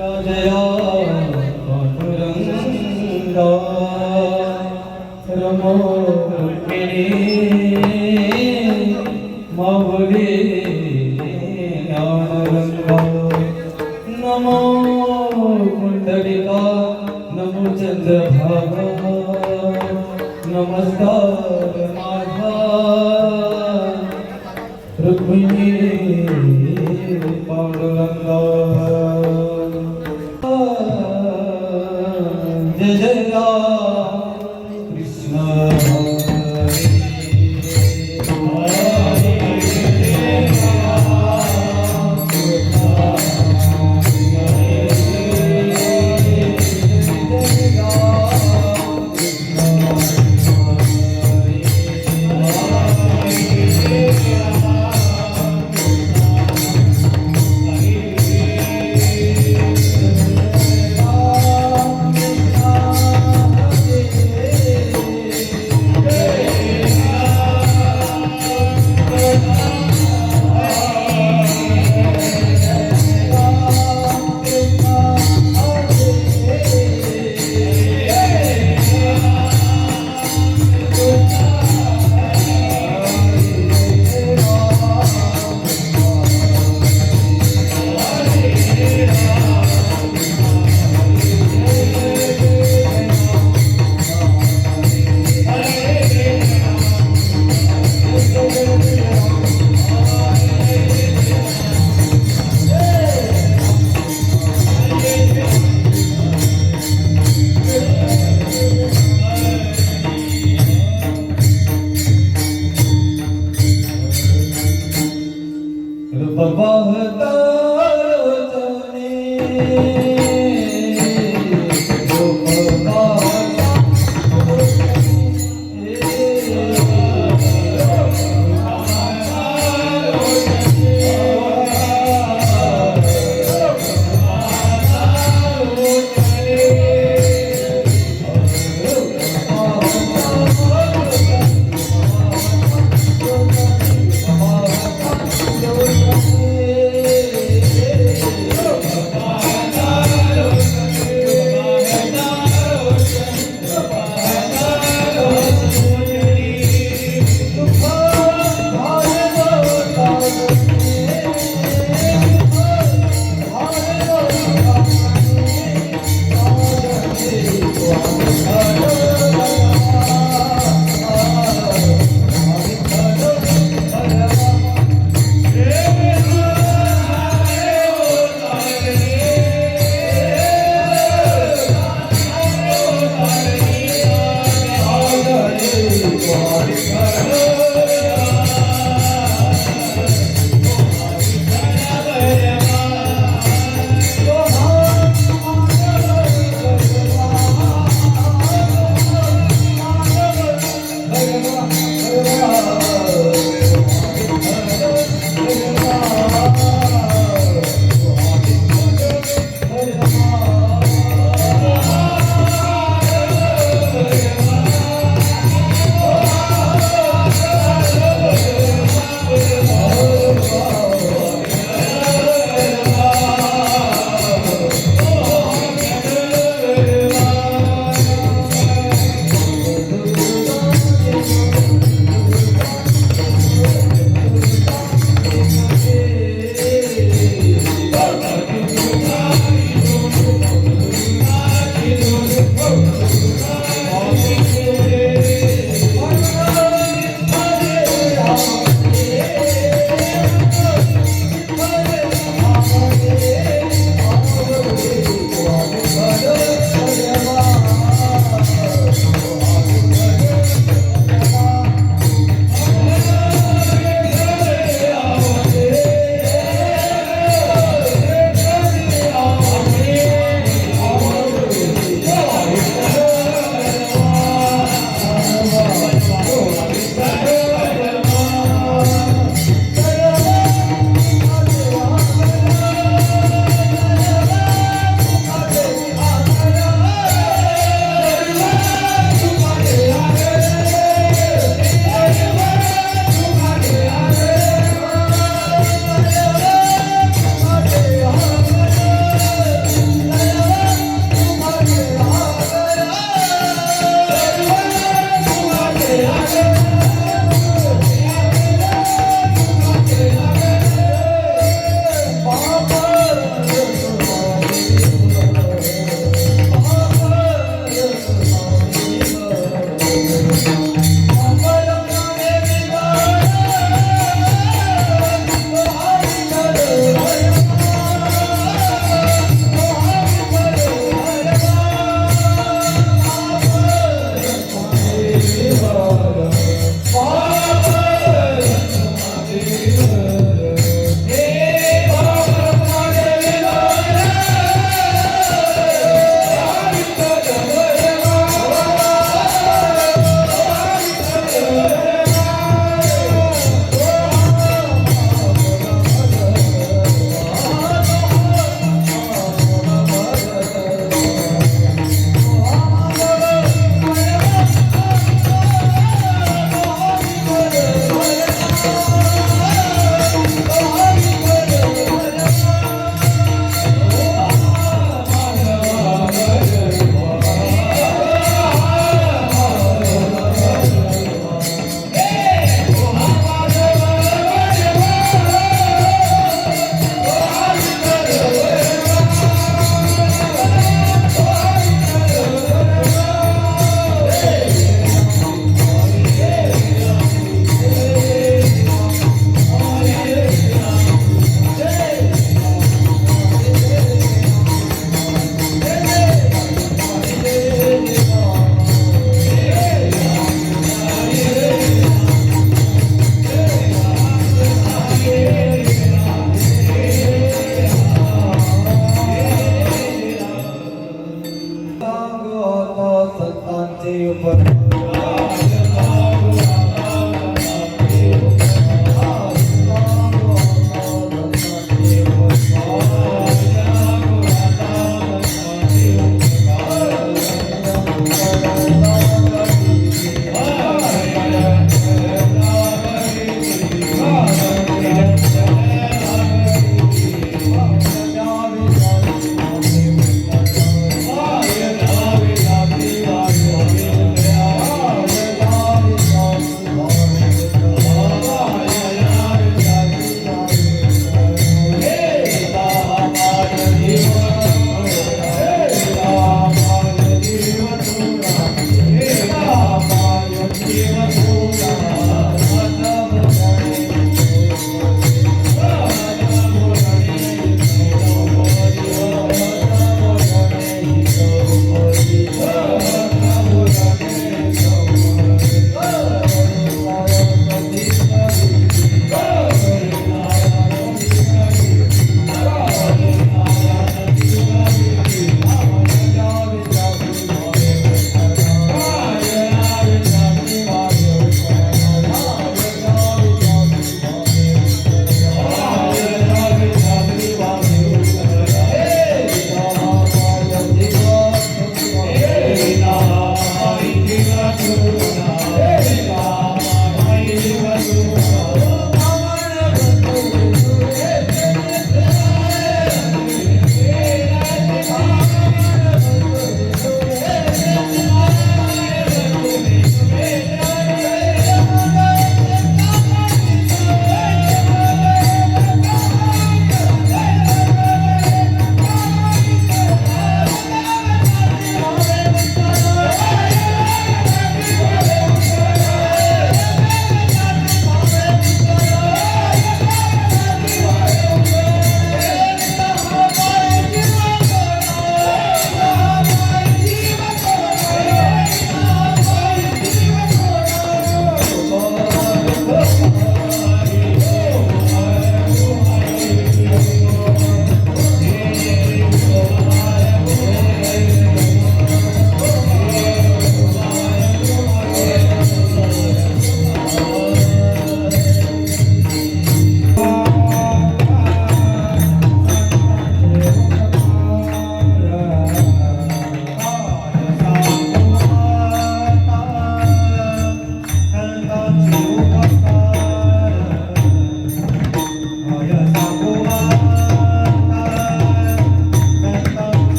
राजया पांडुरंगा रमो रुक्मिणी माऊली ज्ञानरंगा नमो कुंडलिका नमो चंद्रभागा नमस्कार माझा रुक्मिणी पांडुरंगा जय जय राम कृष्ण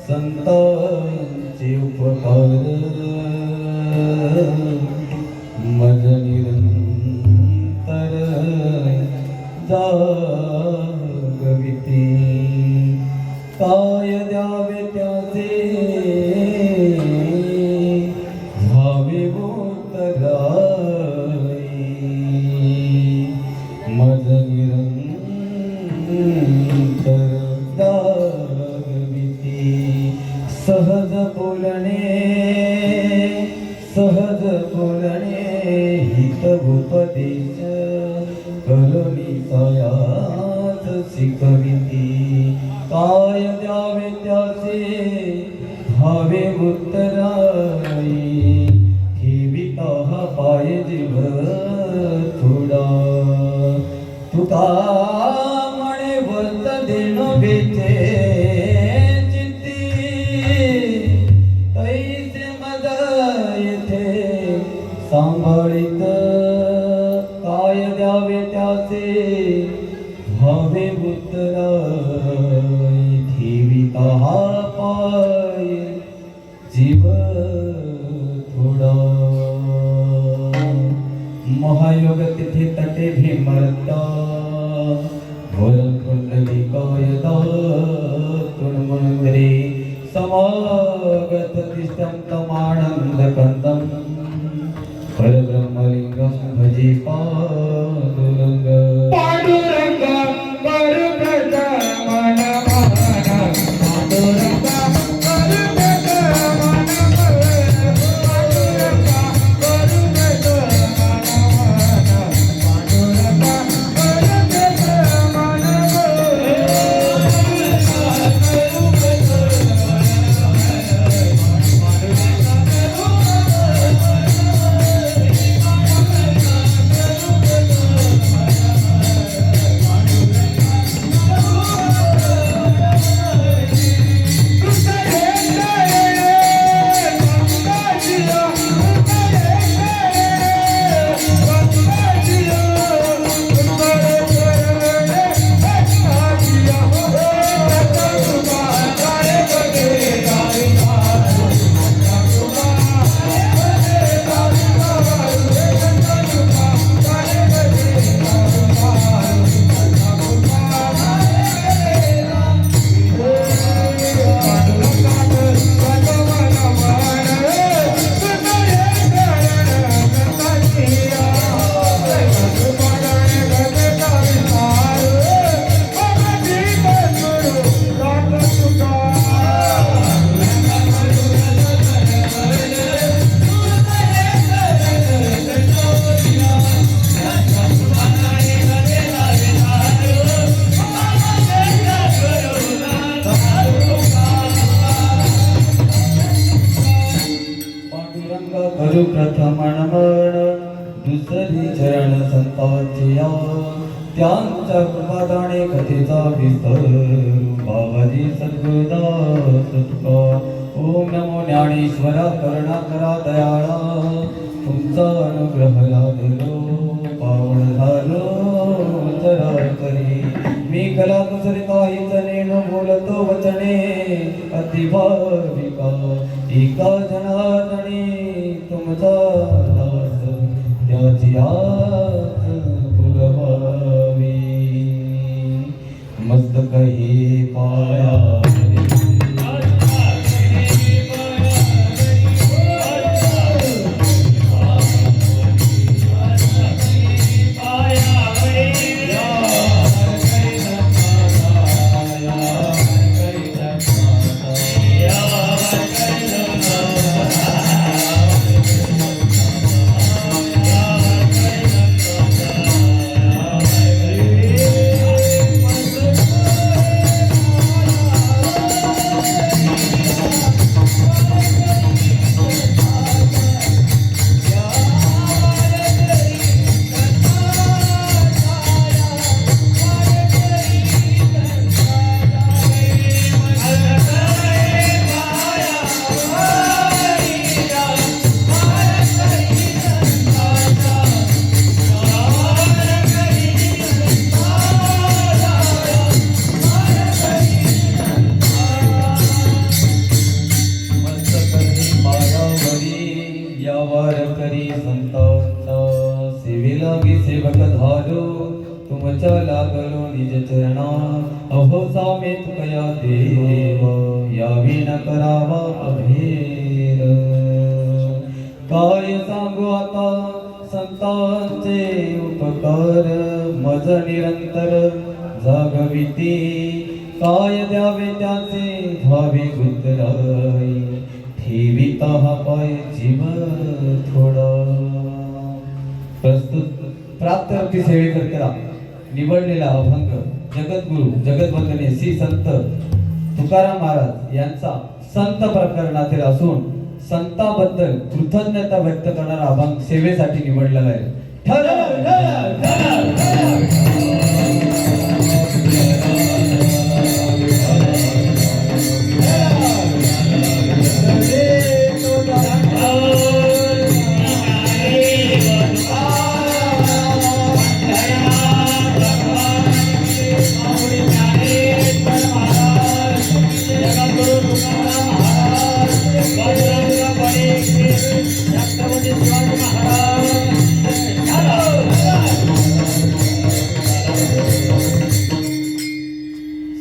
संतांचे उपकार मज निरंतर जागविती काय द्यावे त्याचे भावे उतराई मज निरंतर जागविती सहज बोलणे हित उपदेश करुणी तयाच शिकविती काय द्यावे त्याचे भावे उत्तराई ठेविता हा पाय जीव थोडा तुका म्हणे वर्त देणं बेचे चित्ती तैसे मज येथे सांभाळीत काय द्यावे त्याचे भावे उत्तराई ठेविता हा पाय जीव थोडा महायोग तिथे तटे भीमरता वरण कुंडलिकाय तृणमंदिरे समागत तिष्ठं तमानंदकन्दं परब्रह्मलिंगं भजे पांडुरंग पांडुरंग परब्रह्म मन पांडुरंग करू प्रथमण मन दुसरी चरण संतांची त्यांच्या कृपादाने कथेचा विस्तार बाबाजी सद्गुरुदास तुका ओम नमो ज्ञानेश्वरा करुणाकरा दयाळा तुमचा अनुग्रह लाभलो पावन झालो चराचरी मी कला कुसरी काहीच नेण बोलतो वचने अतिभाविका एका जनार्दनी तुमचा दास त्याची आस पुरवावी मस्तक हे पाया त्वच लागलो निज चरणा अहो सामे तुकया देव यावी न करावा अभेर काय सांगू आता संतांचे उपकार मज निरंतर जागविती काय द्यावे त्याचे भावे गुतराई ठेविता हा पाय जीव थोडा प्रस्तुत प्राप्तवृत्ती सेवेकरता निवडलेला अभंग जगद्गुरु जगद्वंदनीय श्री संत तुकाराम महाराज यांचा संत प्रकरणातील असून संताबद्दल कृतज्ञता व्यक्त करणारा अभंग सेवेसाठी निवडलेला आहे.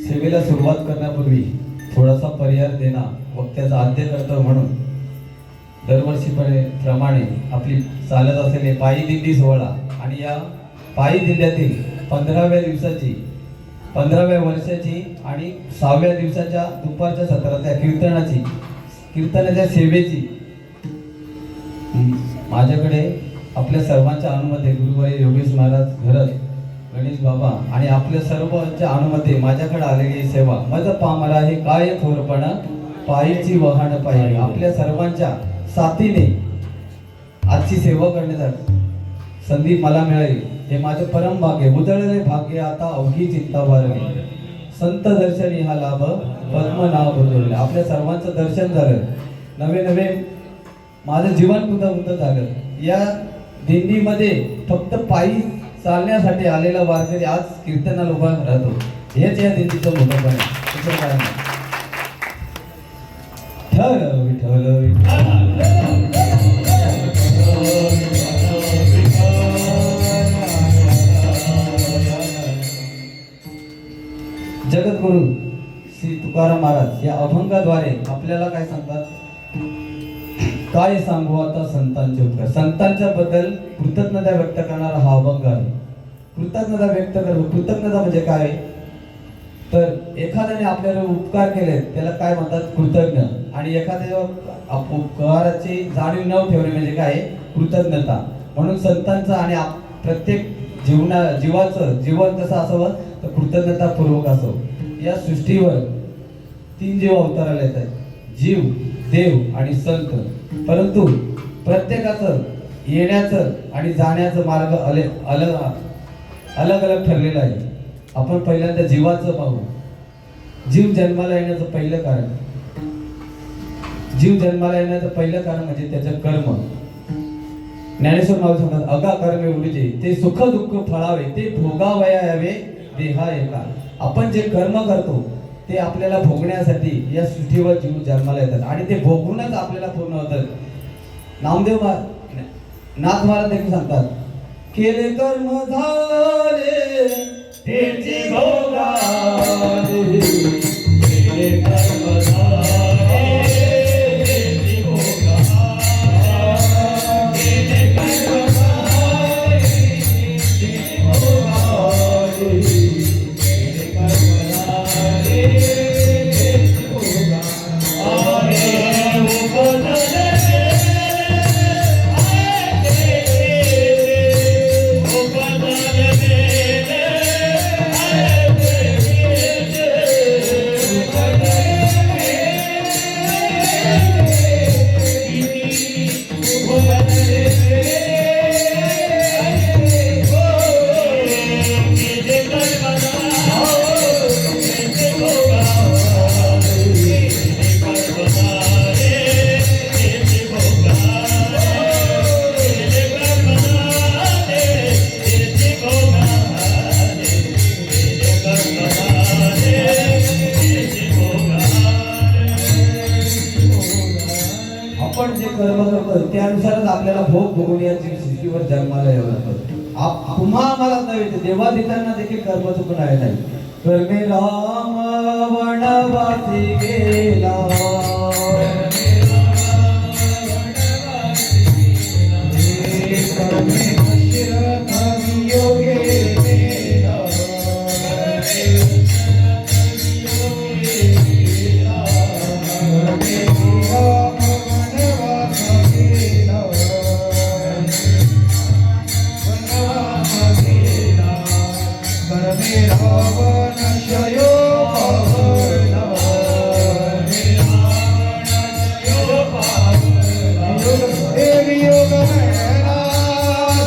सेवेला सुरुवात करण्यापूर्वी थोडासा पर्याय देणं वक्त्याचा आद्य कर्तव्य म्हणून दरवर्षीप्रमाणे आपली चालत असलेले पायी दिंडी सोहळा आणि या पायी दिंड्यातील 15व्या दिवसाची 15व्या वर्षाची आणि 6व्या दिवसाच्या दुपारच्या सत्राच्या कीर्तनाच्या सेवेची माझ्याकडे आपल्या सर्वांच्या अनुमते गुरुवारी योगेश महाराज घरत गणेश बाबा आणि आपल्या सर्वांच्या अनुमते माझ्याकडे आलेली सेवा मज पामरा हे काय थोरपण पायीची वाहन पायी आपल्या सर्वांच्या साथीने आजची सेवा करण्यासाठी संधी मला मिळाली हे माझे परम भाग्य उजळले भाग्य आता अवघी चिंता वारली संत दर्शनी हा लाभ पद्मनाभ बुजवले आपल्या सर्वांचं दर्शन झालं नवे माझं जीवन गुंतागुंत झालं या दिंडीमध्ये फक्त पायी चालण्यासाठी आलेला वारकरी आज कीर्तनाला उभा राहतो हेच या दिंडीचं मोठं आहे. ठल विठ्ठल जगद्गुरु श्री तुकाराम महाराज या अभंगाद्वारे आपल्याला काय सांगतात. काय सांगू आता संतांचे उपकार संतांच्या बद्दल कृतज्ञता व्यक्त करणारा हा अभंग आहे. कृतज्ञता म्हणजे काय तर एखाद्याने आपल्याला उपकार केले त्याला काय म्हणतात कृतज्ञ आणि एखाद्या उपकाराची जाणीव न ठेवणे म्हणजे काय कृतज्ञता. म्हणून संतांचा आणि प्रत्येक जीवाचं जीवन कसं असावं तर कृतज्ञतापूर्वक असावं. या सृष्टीवर 3 जीव अवताराला येतात जीव देव आणि संत परंतु प्रत्येकाचं येण्याचं आणि जाण्याचं मार्ग अलग अलग ठरलेला आहे. आपण पहिल्यांदा जीवाचं पाहू. जीव जन्माला येण्याचं पहिलं कारण म्हणजे त्याचं कर्म. ज्ञानेश्वर महाराज सांगतात अगा कर्मे उरुजे ते सुख दुःख फळावे ते भोगावया यावे देहा एका. आपण जे कर्म करतो ते आपल्याला भोगण्यासाठी या सृष्टीवर जीव जन्माला येतात आणि ते भोगूनच आपल्याला पूर्ण होतात. नाथ महाराज देखील सांगतात केले कर्म झाले तेचे भोगावे केले कर्म झाले तेचे भोगावे केले कर्म झाले तेचे भोगावे केले कर्म झाले तेचे भोगावे आपण जे कर्म करतो त्यानुसारच आपल्याला भोग भोगून या सृष्टीवर जन्माला यावं लागतं. तुम्हा आम्हाला नव्हे ते देवादिकांना देखील कर्म चुकून आहे नाही. कर्मे राम वनवासी गेला, कर्मे दशरथ वियोगे गेला, कर्मे राम वनवास गेला, वनवास गेला, कर्मे रावण क्षयो पावला, वियोग मेला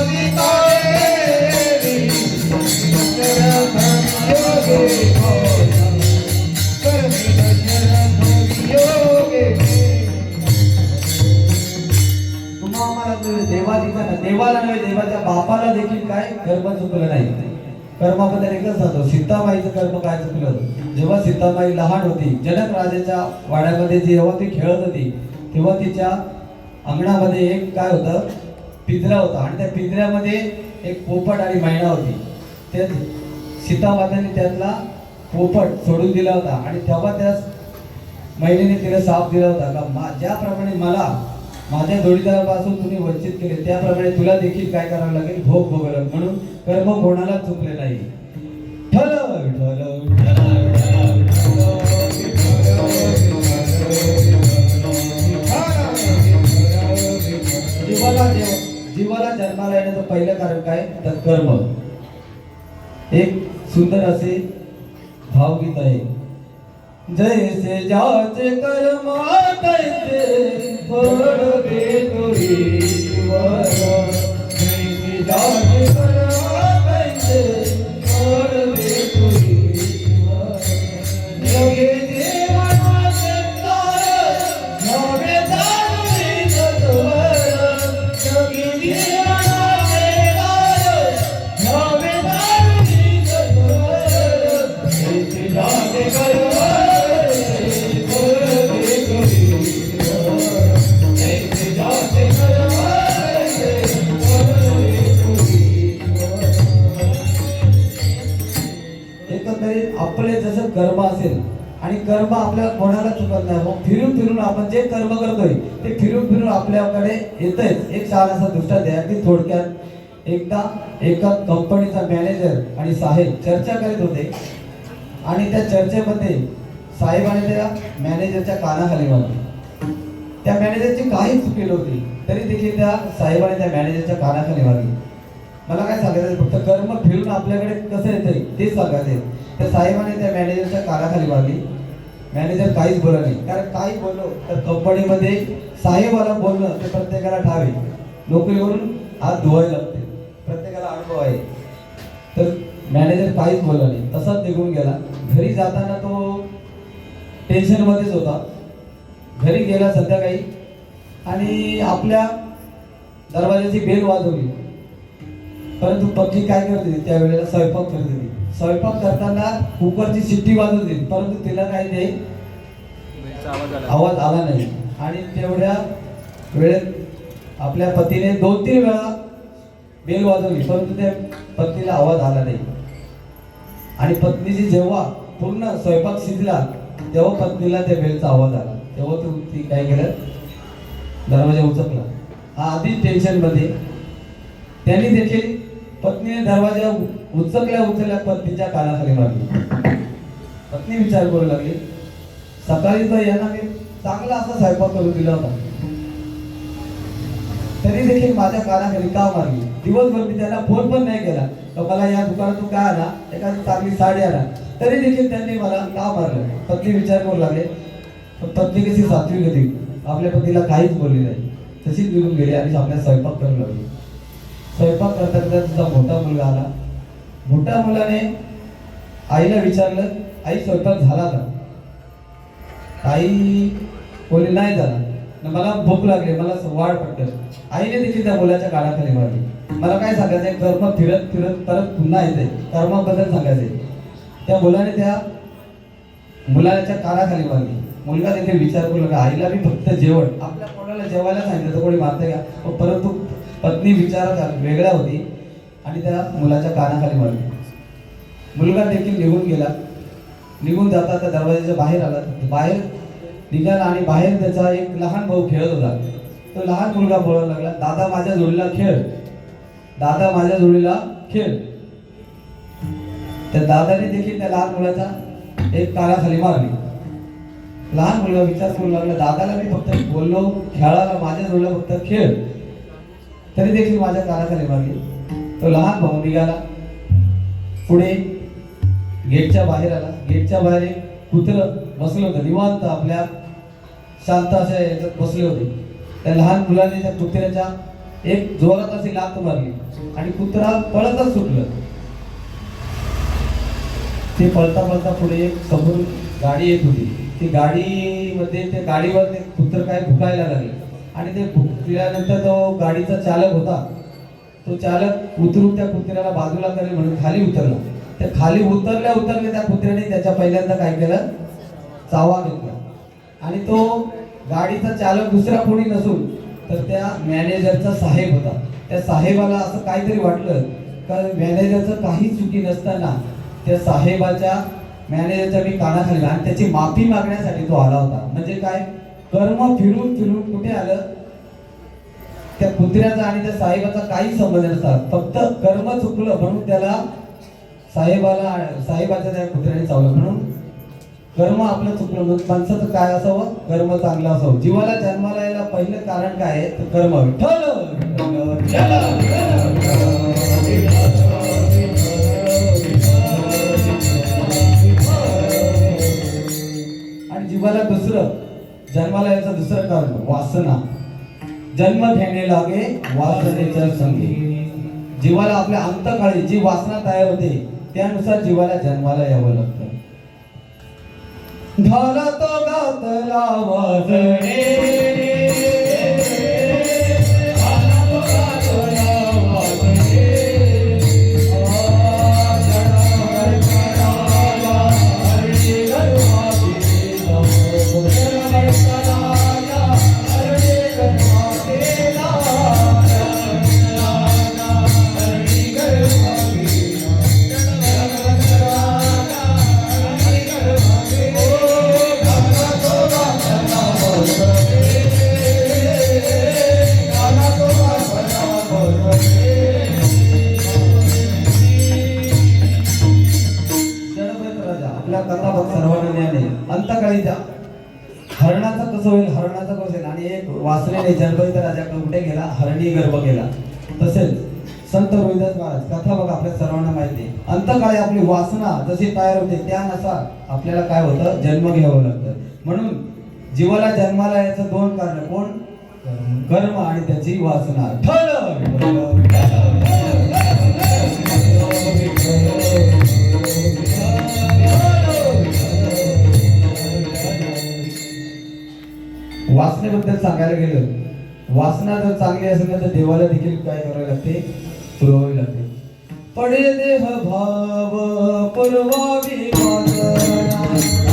सीता देवी, दशरथ वियोगे गेला, कर्मे दशरथ वियोगे गेला. तुम्हा आम्हाला नव्हे देवादिकांना, देवाला नव्हे देवाच्या बापाला देखील काय कर्म चुकलं नाही. कर्माबद्दल एकच सांगतो, सीतामाईचं कर्म काय चुकलं. जेव्हा सीतामाई लहान होती, जनक राजाच्या वाड्यामध्ये जेव्हा ती खेळत होती, तेव्हा तिच्या अंगणामध्ये एक काय होतं, पिंजरा होता आणि त्या पिंजऱ्यामध्ये एक पोपट आणि मैना होती. ते सीतामाताने त्यातला पोपट सोडून दिला होता आणि तेव्हा त्या महिलेने तिला साप दिला होता का ज्याप्रमाणे मला माझ्या जोडीदारापासून तुम्ही वंचित केले, त्याप्रमाणे तुला देखील काय करावं लागेल, भोग भोगावं. म्हणून कर्म कोणाला चुकले नाही. ठल जीवाला जन्माला येण्याचं पहिलं कारण काय, तर कर्म. एक सुंदर असे भावगीत आहे. जैसे जाचे कर्म तैसे फळ देतो ईश्वर, जैसे जाचे कर्म तैसे फळ देतो ईश्वर. योगे जीवनाचे तार नवे दारुणी सत्वर, योगे जीवनाचे तार नवे दारुणी सत्वर, जैसे जाचे कर्म आपले जसं कर्म असेल आणि कर्म आपल्या कोणाला चुकत नाही. मग फिरून फिरून आपण जे कर्म करतोय ते फिरून फिरून आपल्याकडे येतंच. एक छान असा दृष्टांत आहे. अगदी थोडक्यात एकदा एका कंपनीचा मॅनेजर आणि साहेब चर्चा करीत होते आणि त्या चर्चेमध्ये साहेबाने त्या मॅनेजरच्या कानाखाली मारली. त्या मॅनेजरची काही चुकी नव्हती तरी देखील त्या साहेबाने त्या मॅनेजरच्या कानाखाली मारली. मला काय सांगायचं, फक्त कर्म फिरून आपल्याकडे कसं येतंय तेच सांगायचंय. त्या साहेबाने त्या मॅनेजरच्या कानाखाली मारली. मॅनेजर काहीच बोलला नाही, कारण काही बोललो तर कंपनीमध्ये साहेबाला बोलणं ते प्रत्येकाला ठावे. नोकरीवरून हात धुवायला लागते, प्रत्येकाला अनुभव आहे. तर मॅनेजर काहीच बोलला नाही, तसाच निघून गेला. घरी जाताना तो टेन्शनमध्येच होता. घरी गेला संध्याकाळी आणि आपल्या दरवाजाची बेल वाजवली, परंतु पत्नी काय करत होती, त्यावेळेला स्वयंपाक करत होती. स्वयंपाक करताना कुकरची शिट्टी वाजत होती, परंतु तिला काही नाही आवाज आला नाही. आणि तेवढ्या वेळेत आपल्या पतीने 2-3 वेळा बेल वाजवली, परंतु त्या पत्नीला आवाज आला नाही. आणि पत्नीची जेव्हा पूर्ण स्वयंपाक शिजला तेव्हा पत्नीला त्या बेलचा आवाज आला. तेव्हा ती काय केलं, दरवाजा उचकला. हा आधीच टेन्शनमध्ये. त्यांनी देखील पत्नीने दरवाजा उचकल्या पत्नीच्या कानाखाली मारली. पत्नी विचार करू लागली, सकाळी तर यांना मी चांगला असा स्वयंपाक करून दिला होता, तरी देखील माझ्या कानाखाली का मारली. दिवसभर मी त्यांना फोन पण नाही केला तर मला या दुकानातून काय आणा, एखादी चांगली साडी आणा, तरी देखील त्यांनी मला का मारलं. पत्नी विचार करू लागले. पत्नी कशी सात्विक होती, आपल्या पतीला काहीच बोलली नाही, तशीच निघून गेली आणि आपल्या स्वयंपाक करू लागली. स्वयंपाक करता करता तिचा मोठा मुलगा आला. मोठ्या मुलाने आईला विचारलं, आई स्वयंपाक झाला का. आई बोलली नाही झाला, मला भूक लागली, मला वाढ पटकन. आईने देखील त्या मुलाच्या कानाखाली मारली. मला काय सांगायचंय, कर्म फिरत फिरत परत पुन्हा येते, कर्माबद्दल सांगायचंय. त्या मुलाने त्या मुलाच्या कानाखाली मारली. मुलगा देखील विचार करू लागला, आईला मी फक्त जेवण, आपल्या कोणाला जेवायला सांगितलं तर कोणी मारते का. परंतु पत्नी विचारात वेगळ्या होती. आणि त्या मुलाच्या कानाखाली मारली. मुलगा देखील निघून गेला. निघून जाता त्या दरवाजाच्या बाहेर आला. बाहेर निघाला आणि बाहेर त्याचा एक लहान भाऊ खेळत होता. तो लहान मुलगा बोलायला लागला, दादा माझ्या जोडीला खेळ, दादा माझ्या जोडीला खेळ. त्या दादाने देखील त्या लहान मुलाचा एक कानाखाली मारली. लहान मुलगा विचार करू लागला, दादाला मी फक्त बोललो खेळायला, माझ्या जोडीला फक्त खेळ, तरी देखील माझ्या कानाखाली मारली. तो लहान भाऊ निघाला. पुढे गेटच्या बाहेर आला. गेटच्या बाहेर एक कुत्रं बसलं होतं, निवांत आपल्या शांत अशा याच्यात बसले होते. त्या लहान मुलाने त्या कुत्र्याच्या एक जोरात अशी लाथ मारली आणि कुत्रा पळतच सुटलं. ते पळता पळता पुढे एक समोर गाडी येत होती. ती गाडीमध्ये त्या गाडीवर ते कुत्र काय भुकायला लागले आणि ते भुकल्यानंतर तो गाडीचा चालक होता, तो चालक उतरून त्या कुत्र्याला बाजूला करेल म्हणून खाली उतरला. त्या खाली उतरल्या त्या कुत्र्याने त्याच्या पहिल्यांदा काय केलं, चावा घेतला. आणि तो गाडीचा चालक दुसरा कोणी नसून तर त्या मॅनेजरचा साहेब होता. त्या साहेबाला असं काहीतरी वाटलं का मॅनेजरचं काही चुकी नसताना त्या साहेबाच्या मॅनेजरच्या मी कानाखाली आणि त्याची माफी मागण्यासाठी तो आला होता. म्हणजे काय, कर्म फिरून फिरून कुठे आलं, त्या कुत्र्याचा आणि त्या साहेबाचा काही संबंध नसतात, फक्त कर्म चुकलं म्हणून त्याला साहेबाच्या त्या कुत्र्याने चावलं. म्हणून कर्म आपलं चुकलं म्हणून माणसाचं काय असावं, कर्म चांगलं असावं. जीवाला जन्माला यायला पहिलं कारण काय आहे तर कर्म. आणि जीवाला दुसरं जन्माला यायचं दुसरं कारण वासना. जन्म घेणे लागे वासनेच्या संगे. जीवाला आपल्या अंतकाळी जी वासना तयार होते त्यानुसार जीवाला जन्माला यावं लागतं. झाला तो गातला वाजणे, हरणाचा कसं होईल, हरणाचा कसं होईल. आणि एक वासनेने जनपद राजाकडे कुठे गेला, हरणी गर्भ केला. तसेच संत रोहिदास महाराज कथा बघा, आपल्या सर्वांना माहिती आहे. अंतकाळी आपली वासना जशी तयार होते त्यानुसार आपल्याला काय होतं, जन्म घ्यावं लागतं. म्हणून जीवाला जन्माला याचं दोन कारण, कोण, कर्म आणि त्याची वासना. वासनेबद्दल सांगायला गेलं, वासना जर चांगली असेल तर देवाला देखील काय करावे लागते, पुरवावी लागते. पडे देह भाव पुरवावी वासना,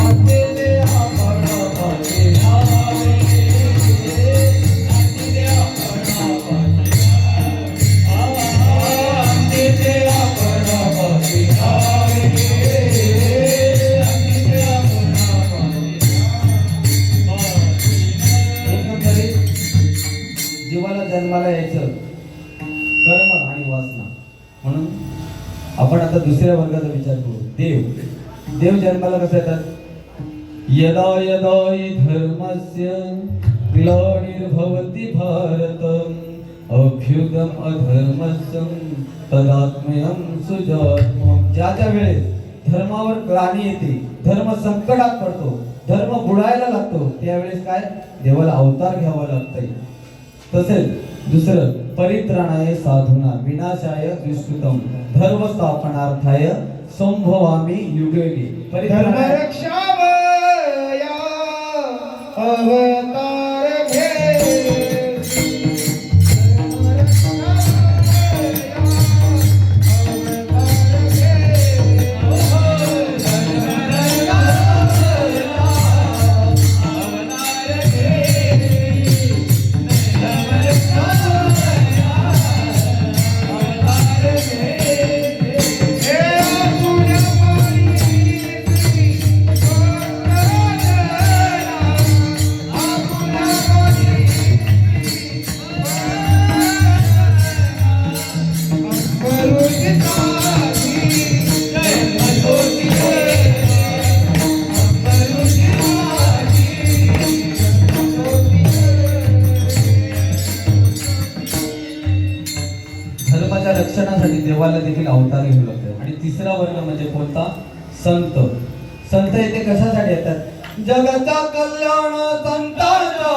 आते देहा पडावाचे नावे, आते देहा पडावाचे नावे, आते देहा पडावाचे नावे. जीवाला जन्माला यायचं कर्म आणि वासना. म्हणून आपण आता दुसऱ्या वर्गाचा विचार करू. देव जन्माला कसं येतात, यदा यदा हि धर्मस्य ग्लानिर्भवति भारत अभ्युदम अधर्मस्य तदात्म्यं सुजात्मं. ज्या ज्या वेळेस धर्मावर ग्लानी येते, धर्म संकटात पडतो, धर्म बुडायला लागतो, त्यावेळेस काय, देवाला अवतार घ्यावा लागतंय. तसेच दुसरं, परित्राणाय साधूना विनाशाय दुष्कृतम धर्म स्थापनार्थाय संभवामी युगे युगे. धर्म रक्षावया अवतार घे. करण्यासाठी देवाला देखील अवतार घेऊ लागतात. आणि तिसरा वर्ग म्हणजे कोणता? संत. संत येथे कशासाठी येतात? जगाचा कल्याण संतांचा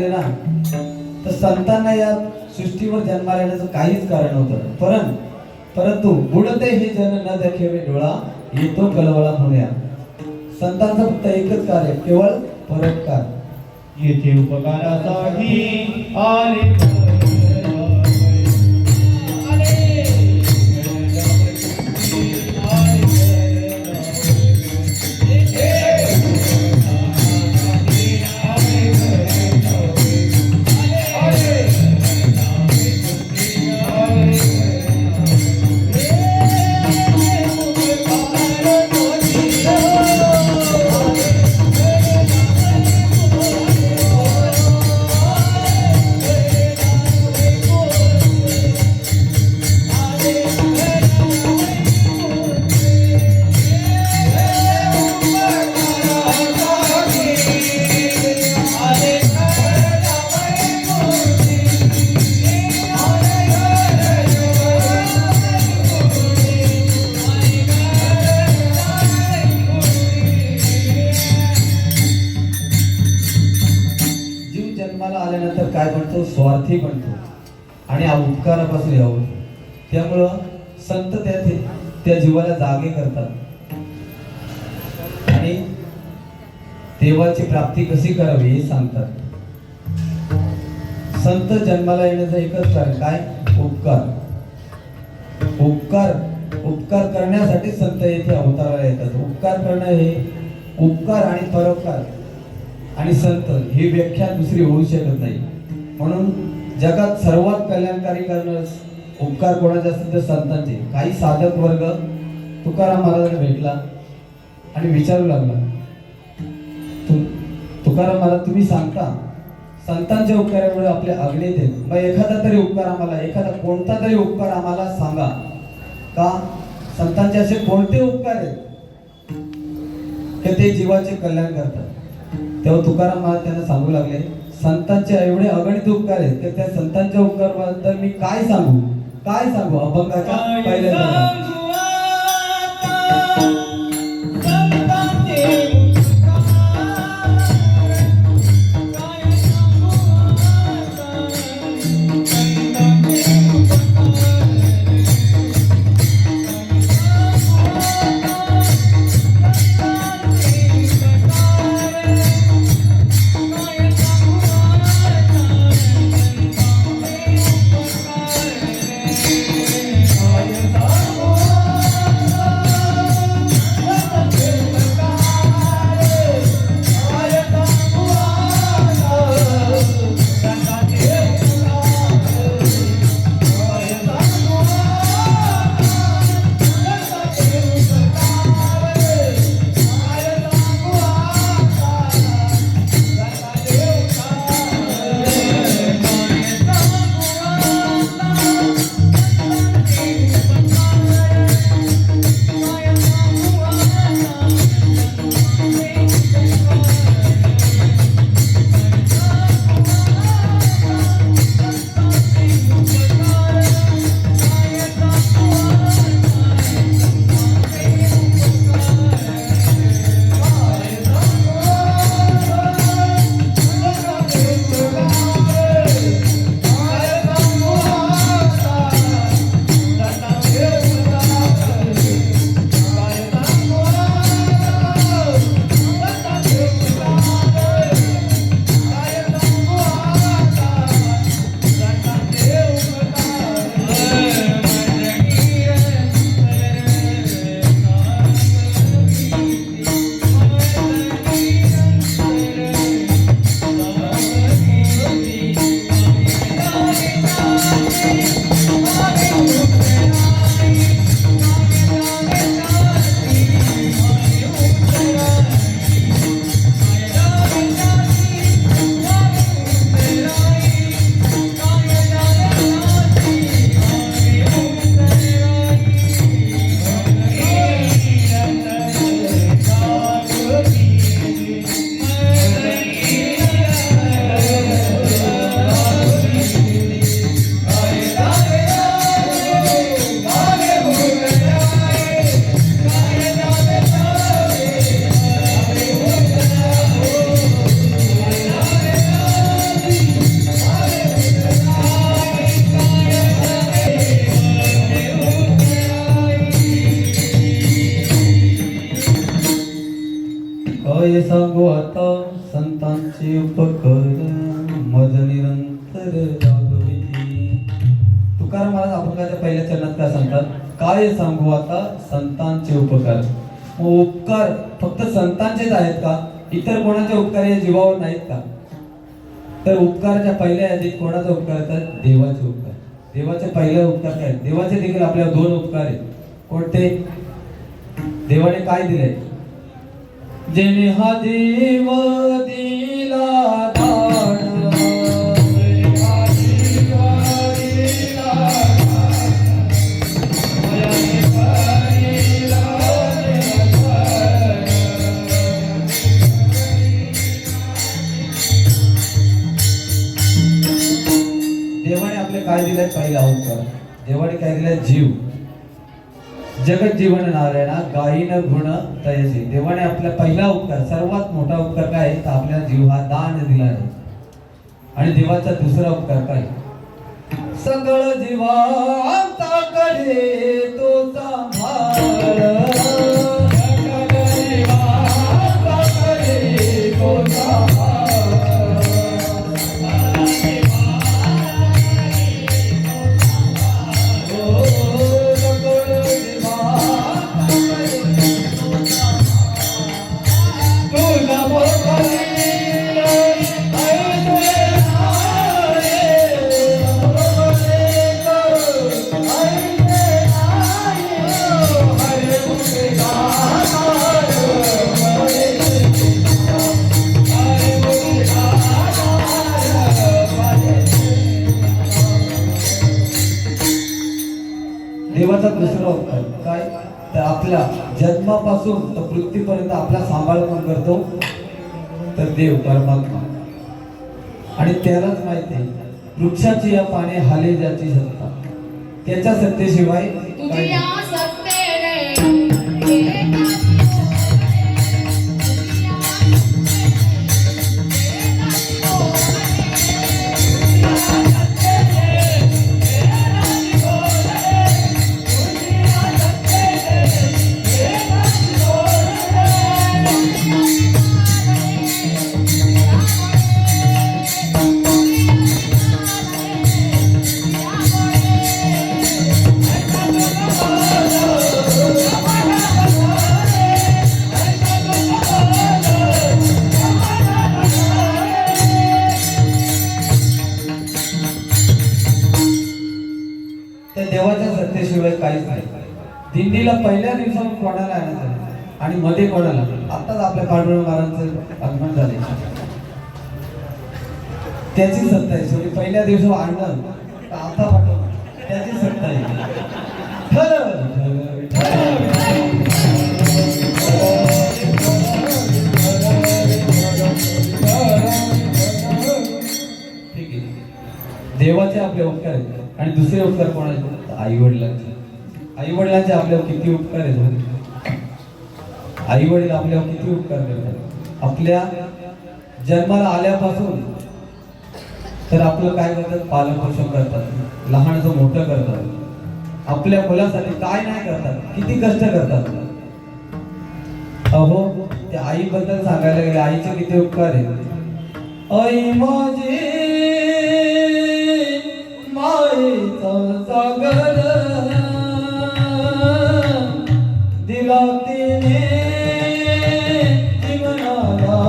ना. तर संतांना या सृष्टीवर जन्माला येण्याचं काहीच कारण नव्हतं. परंतु बुडते हे जन न देखेवे डोळा, येतो कलवळा होण्या. संतांचं फक्त एकच कार्य, केवळ परोपकार. येथे उपकारासाठी आले आल्यानंतर काय बनतो? स्वार्थी बनतो आणि हा उपकारापासून यावं. त्यामुळं संत त्या जीवाला जागे करतात आणि देवाची प्राप्ती कशी करावी हे सांगतात. संत जन्माला येण्याचं एकच कारण काय? उपकार. उपकार करण्यासाठी संत येथे अवताराला येतात. उपकार करणं हे उपकार आणि परोपकार आणि संत ही व्याख्या दुसरी होऊ शकत नाही. म्हणून जगात सर्वात कल्याणकारी करणं उपकार कोणाचे असतील तर संतांचे. काही साधक वर्ग तुकाराम महाराजांना भेटला आणि विचारू लागला, तुकाराम महाराज तुम्ही सांगता संतांच्या उपकारामुळे आपले अग्नीत आहेत, मग एखादा तरी उपकार आम्हाला, एखादा कोणता तरी उपकार आम्हाला सांगा. का? संतांचे असे कोणते उपकार आहेत की ते जीवाचे कल्याण करतात? तेव्हा तुकाराम महाराज त्यांना सांगू लागले, संतांचे एवढे अगणित उपकार आहेत की त्या संतांच्या उपकाराबद्दल मी काय सांगू अभंगाच्या पहिल्या Oh काय सांगू आता संतांचे उपकार मज निरंतर जागविती. तुकाराम महाराज अभंगाच्या पहिल्या चरणात काय सांगतात? काय सांगू आता संतांचे उपकार. मग उपकार फक्त संतांचेच आहेत का? इतर कोणाचे उपकार या जीवावर नाहीत का? तर उपकाराच्या पहिल्या यादीत कोणाचा उपकार येतात? देवाचे उपकार. देवाचे पहिले उपकार काय? देवाचे देखील आपल्याला दोन उपकार आहेत. कोणते? देवाने काय दिले? जेणे हा देव दिला दान, देवाने आपले काय दिले? पहिला उपकार. देवाने काय दिले? जीव. जगत जीवन नारायणा गायीन गुण तयसी. देवाने आपला पहिला उपकार, सर्वात मोठा उपकार काय? तर आपल्याला जीव हा दान दिला आहे. आणि देवाचा दुसरा उपकार काय? सगळ जीवांचा कडे तो सांभाळ, सगळ जीवांचा कडे तो सांभाळ. देवाचा दुसरा उपकार काय? तर आपल्या जन्मापासून तर मृत्यूपर्यंत आपला सांभाळ कोण करतो? तर देव परमात्मा. आणि त्यालाच माहिती आहे वृक्षाची या पाने हाले ज्याची सत्ता, त्याच्या सत्तेशिवाय काय नाही. देवाच्या सत्तेशिवाय काहीच नाही. दिंडीला पहिल्या दिवसावर कोणाला आणायचं आणि मध्ये कोणाला? आताच आपल्या पांडुरंग महाराजांचं आगमन झाले, त्याची सत्ता आहे. शेवटी पहिल्या दिवसावर आणणं आता पाठवणं त्याची सत्ता आहे. ठीक आहे. देवाचे आपले उपकार आहेत. आणि दुसरे उपकार कोणाचे? आई वडिलांचे. आई वडिलांचे आपल्यावर किती उपकार आहेत? आई वडील आपल्यावर किती उपकार करतात? आपल्या जन्माला आल्यापासून तर आपलं काय करतात? पालन पोषण करतात, लहानचं मोठं करतात, आपल्या मुलासाठी काय नाही करतात, किती कष्ट करतात. अहो त्या आईबद्दल सांगायला गेले, आईचे किती उपकार आहेत? आई माझी मायेचा सागर दिला तिने जीवनाला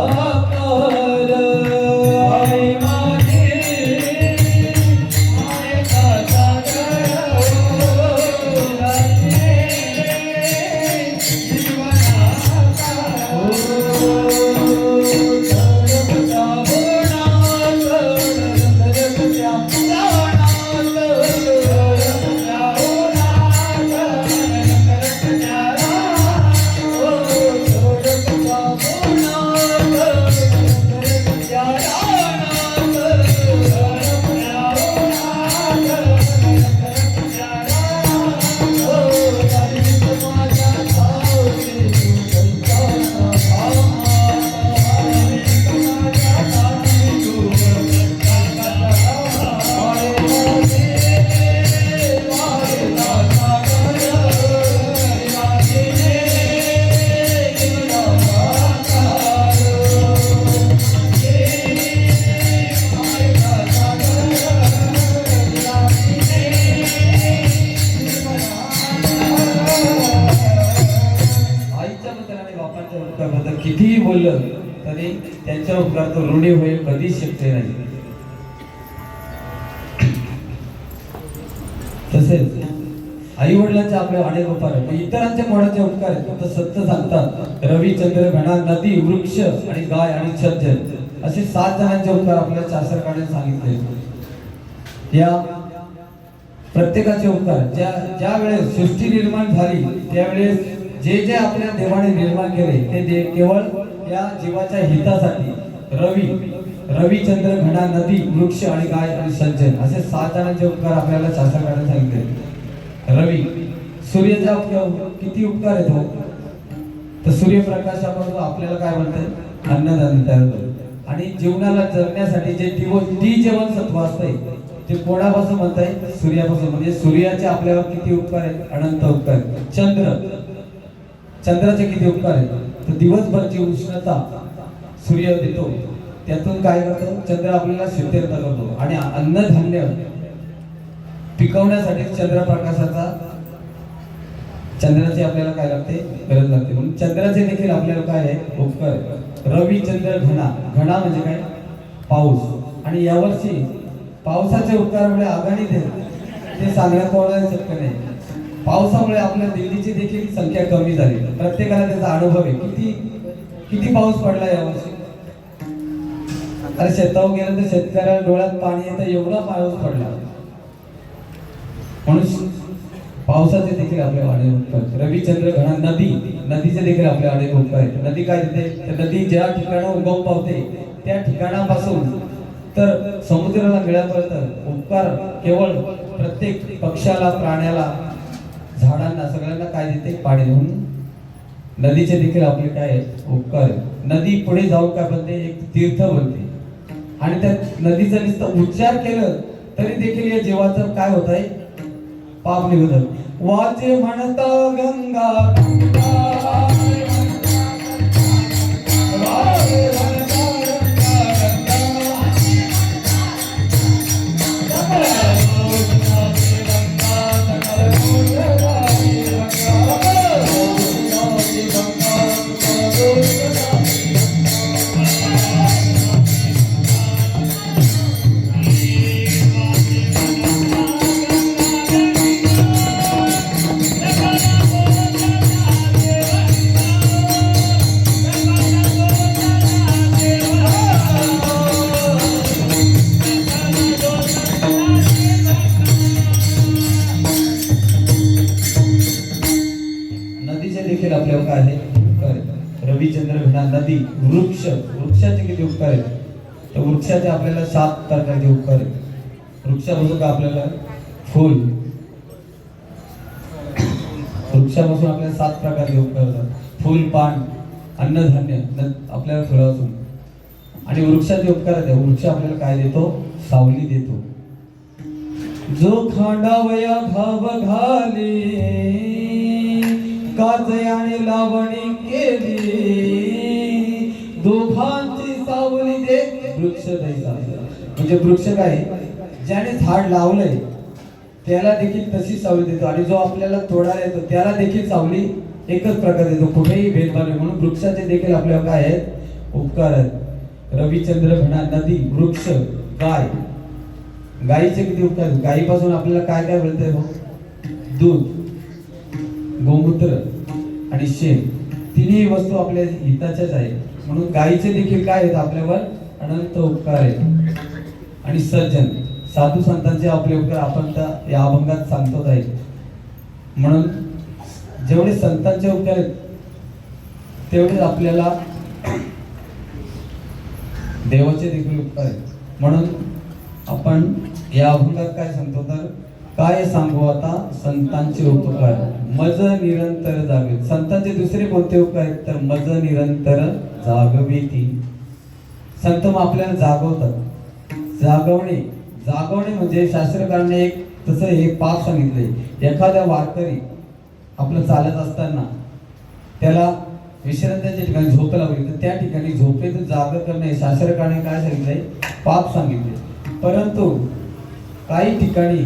कर. आई माझी मायेचा सागर दिला तिने जीवनाला कर. बद्दल आणि बापांच्या उपकाराबद्दल कितीही बोललं तरी त्यांच्या उपकार तो ऋणी होईल कधीच शक्य नाही. तसेच आई वडिलांचे आपले अनेक उपकार आहेत, इतरांच्या मोडाचे उपकार आहेत. तर सत्य सांगतात रवी चंद्र घणा नदी वृक्ष आणि गाय आणि सज्जन असे 7 जणांचे उपकार आपल्याला शास्त्रकाराने सांगितले. या प्रत्येकाचे उपकार ज्या वेळेस सृष्टी निर्माण झाली त्यावेळेस जे जे आपल्या देवाने निर्माण केले ते केवळ या जीवाच्या हितासाठी रवी चंद्र घणा नदी वृक्ष आणि गाय आणि सज्जन असे 7 जणांचे उपकार आपल्याला शास्त्रकाराने सांगितले. रवी सूर्याचा किती उपकार आहेत हो. तर सूर्यप्रकाशापासून आपल्याला काय म्हणतात अन्नदान तयार होतं आणि जीवनाला जगण्यासाठी जे जीवनसत्व असते ते कोणापासून म्हणताय सूर्यापासून. म्हणजे सूर्याचे आपल्यावर किती उपकार आहेत अनंत उपकार आहेत. चंद्राचे किती उपकार आहेत तर दिवसभरची उष्णता सूर्य देतो त्यातून काय करतो चंद्र आपल्याला शीतलता करतो आणि अन्नधान्य पिकवण्यासाठी चंद्राची आपल्याला काय लागते गरज लागते. म्हणून चंद्राचे देखील आपल्याला काय आहे उपकार. रवी चंद्र घणा म्हणजे काय पाऊस आणि यावर्षी पावसाचे उपकारामुळे आघाडी ते सांगण्यात कोणाला शक्य नाही. पावसामुळे आपल्या दिल्लीची देखील संख्या कमी झाली. प्रत्येकाला त्याचा अनुभव आहे. किती पाऊस पडला यावर्षी. अरे शेतावर गेलं तर शेतकऱ्याला डोळ्यात पाणी येतं एवढा पाऊस पडला. म्हणून पावसाचे देखील आपले अनेक उपकार. रविचंद्र घणा नदीचे देखील आपले अनेक उपकार आहेत. नदी काय देते तर नदी ज्या ठिकाणी उगम पावते त्या ठिकाणापासून तर समुद्राला मिळापर्यंत उपकार केवळ प्रत्येक पक्षाला प्राण्याला झाडांना सगळ्यांना काय देते पाणी. म्हणून नदीचे देखील आपले काय उपकार आहेत. नदी पुढे जाऊन काय बनते एक तीर्थ बनते आणि त्या नदीचा नुसतं उच्चार केलं तरी देखील या जीवाचं काय होत आहे पाप निघत. वाचे म्हणता गंगा देखील आपल्याला काय आहे उपकार. रविचंद्र घणा नदी वृक्षाचे किती उपकार आहेत तर वृक्षाचे आपल्याला 7 प्रकारचे उपकार आहेत. वृक्षापासून का आपल्याला फूल वृक्षापासून आपल्याला 7 प्रकारचे उपकार होतात. फूल पान अन्नधान्य आपल्याला फळापासून आणि वृक्षाचे उपकार आहेत. वृक्ष आपल्याला काय देतो सावली देतो. जो खांडावया घाव घाले काजयाने लावणी केली दोघांची सावली दे वृक्ष दैसा. म्हणजे वृक्ष काय ज्याने झाड लावलंय त्याला देखील तशी सावली देतो आणि जो आपल्याला तोडायला येतो त्याला देखील सावली एकच प्रकार देतो. कुठेही भेदभाव नाही. म्हणून वृक्षाचे देखील आपल्याला काय आहेत उपकार आहेत. रविचंद्र घणा नदी वृक्ष गायीचे किती उपकार. गायीपासून आपल्याला काय काय मिळतंय दूध गोमूत्र आणि शेण तिन्ही वस्तू आपल्या हिताच्याच आहेत. म्हणून गायीचे देखील काय आहेत आपल्यावर अनंत उपकार आहेत. आणि सज्जन साधू संतांचे आपले उपकार आपण या अभंगात सांगतोच आहे. म्हणून जेवढे संतांचे उपकार आहेत तेवढे आपल्याला देवाचे देखील उपकार आहेत. म्हणून आपण या अभंगात काय सांगतो तर काय सांगू आता संतांचे उपकार मज निरंतर जागे. संतांचे दुसरे कोणते उपकार आहेत तर मज निरंतर जागविती. संत मग आपल्याला जागवतात. जागवणे म्हणजे शास्त्रकाराने एक तसं हे पाप सांगितलंय. एखाद्या वारकरी आपलं चालत असताना त्याला विश्रांतीच्या ठिकाणी झोप लागली तर त्या ठिकाणी झोपेतून जाग करणे शास्त्रकाराने काय सांगितलंय पाप सांगितले. परंतु काही ठिकाणी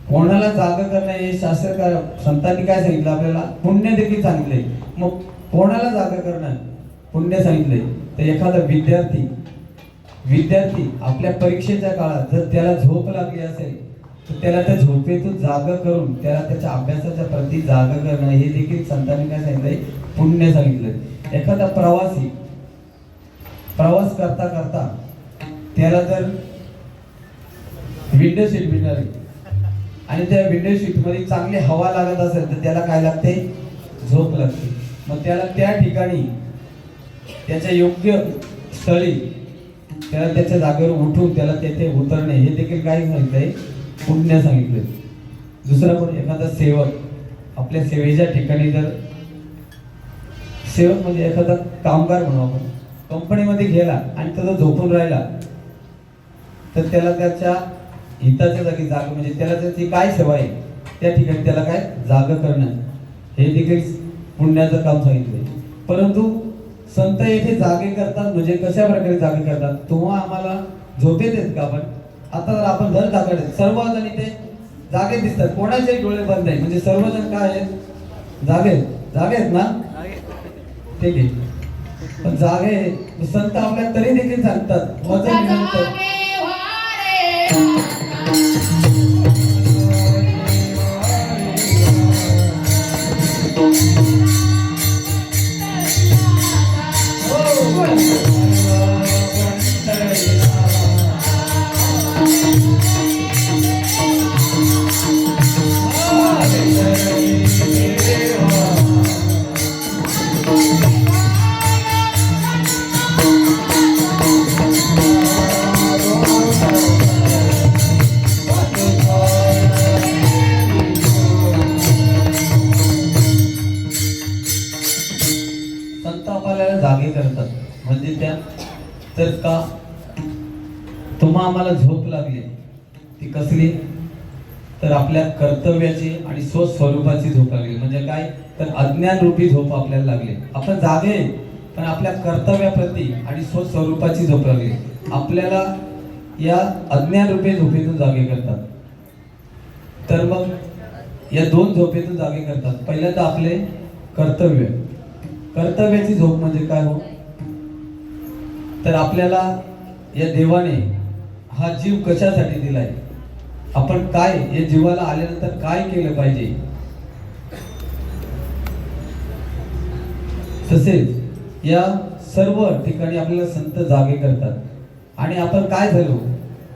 कोणाला जाग करणे हे शास्त्रकार संतांनी काय सांगितलं आपल्याला पुण्य देखील सांगितले. मग कोणाला जागा करणं पुण्य सांगितलंय. तर एखादा विद्यार्थी आपल्या परीक्षेच्या काळात जर त्याला झोप लागली असेल तर त्याला त्या झोपेतून जागा करून त्याला त्याच्या अभ्यासाच्या प्रती जागा करणं हे देखील संतांनी काय सांगितलंय, पुण्य सांगितलंय. एखादा प्रवास करता करता त्याला जर विंडो सीट मिळाली आणि त्या विंडो सीट मध्ये चांगली हवा लागत असेल तर त्याला काय लागते, झोप लागते. मग त्याला त्या ठिकाणी त्याच्या योग्य स्थळी त्याला त्याच्या जागेवर उठून त्याला तेथे उतरणे हे देखील काय सांगितलंय, पुण्य सांगितलंय. दुसरं पण एखादा सेवक आपल्या सेवेच्या ठिकाणी जर सेवक म्हणजे एखादा कामगार म्हणू आपण कंपनीमध्ये गेला आणि तो जर झोपून राहिला तर त्याला त्याच्या हिताच्या जागी जागा म्हणजे त्याला त्याची काय सेवा आहे त्या ठिकाणी त्याला काय जागा करणं हे देखील पुण्याचं काम सांगितलंय. परंतु संत येथे जागे करतात म्हणजे कशा प्रकारे जागे करतात, तेव्हा आम्हाला झोपेत येत का आपण आता जर आपण जर जागा सर्वजण इथे जागे दिसतात, कोणाचे डोळे बंद आहे म्हणजे सर्वजण काय आहेत, जागे आहेत ना, ठीक आहे. पण जागे संत आपल्या तरी देखील सांगतात वजन घेऊन जागे करतात म्हणजे त्या तर का तुम्हा आम्हाला झोप लागली ती कसली तर आपल्या कर्तव्याची आणि स्वस्वरूपाची झोप लागली. म्हणजे काय तर अज्ञान रूपी झोप आपल्याला लागली. आपण जागे पण आपल्या कर्तव्याप्रती आणि स्वस्वरूपाची झोप लागली. आपल्याला या अज्ञान रूपी झोपेतून जागे करतात. तर मग या दोन झोपेतून जागे करतात. पहिल्यांदा आपले कर्तव्याची झोप म्हणजे काय हो तर आपल्याला या देवाने हा जीव कशासाठी दिलाय, आपण काय या जीवाला आल्यानंतर काय केलं पाहिजे. तसेच या सर्व ठिकाणी आपल्याला संत जागे करतात. आणि आपण काय झालो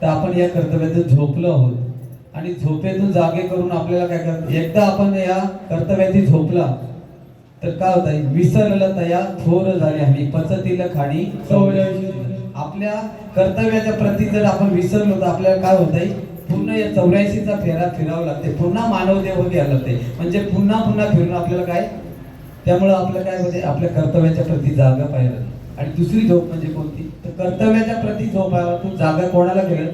तर आपण या कर्तव्यातून झोपलो आहोत आणि झोपेतून जागे करून आपल्याला काय करतात, एकदा आपण या कर्तव्यातून झोपला तर काय होत आहे, विसरलं तया थोर झाले आम्ही पचतील खाणी. आपल्या कर्तव्याच्या प्रती जर आपण विसरलो तर आपल्याला काय होत आहे, पुन्हा या 84चा फेरा फिरावं लागते, पुन्हा मानवदेह घ्यायला लागते. म्हणजे पुन्हा फिरून आपल्याला काय, त्यामुळे आपलं काय होते आपल्या कर्तव्याच्या प्रती जागा पाहिजे. आणि दुसरी झोप म्हणजे कोणती तर कर्तव्याच्या प्रती झोप आहे. तू जागा कोणाला केलं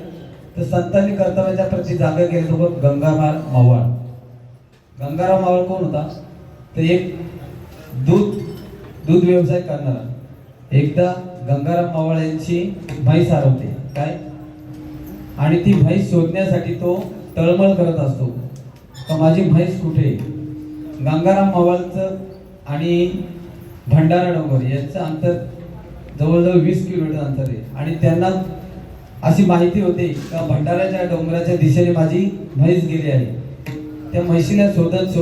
तर संतांनी कर्तव्याच्या प्रती जागा केली तो गंगाराम मावळ कोण होता तर एक दूध व्यवसाय करणारा. एकदा गंगाराम मावळ यांची म्हैस हरवते काय आणि ती म्हैस शोधण्यासाठी तो तळमळ करत असतो तर माझी म्हैस कुठे. गंगाराम मावळचं आणि भंडारा डोंगर यांचं अंतर जवळजवळ 20 किलोमीटर अंतर आहे. आणि त्यांना अशी माहिती होते का भंडाऱ्याच्या डोंगराच्या दिशेने माझी म्हैस गेली आहे. त्या म्हैशीला शोधत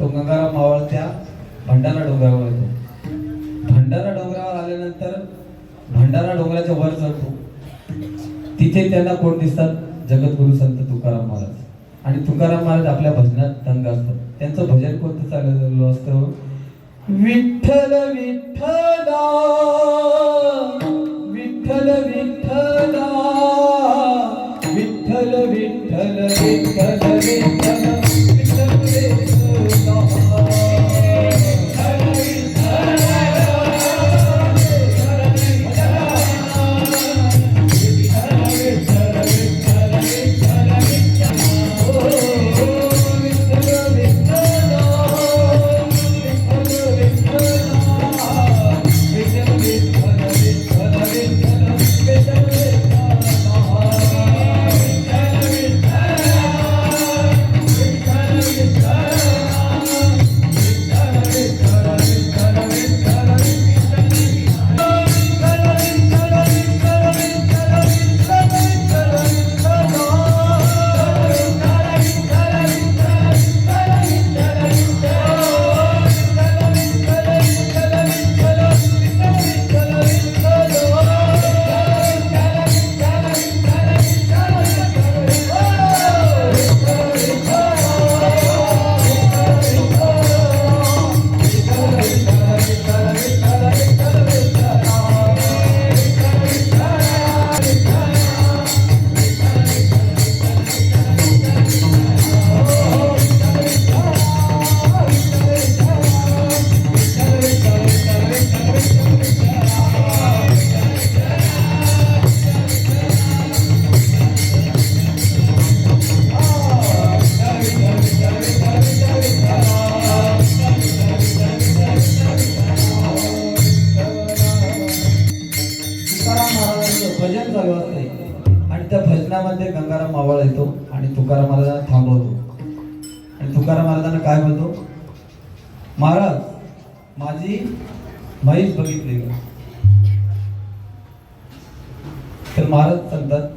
तो गंगाराम मावळ त्या भंडारा डोंगरावर येतो. भंडारा डोंगरावर आल्यानंतर भंडारा डोंगराच्या वर चढतो. तिथे त्यांना कोण दिसतात, जगद्गुरु संत तुकाराम महाराज. आणि तुकाराम महाराज आपल्या भजनात दंग असतात. त्यांचं भजन कोणतं चाललेलं असतं, विठ्ठल विठ्ठला विठ्ठल विठ्ठला विठ्ठल विठ्ठल विठ्ठल विठ्ठल अंधारामध्ये गंगाराम मावळ येतो आणि तुकाराम महाराजांना थांबवतो आणि तुकाराम महाराजांना काय म्हणतो, महाराज माझी म्हैस बघितली का? तर महाराज सांगतात,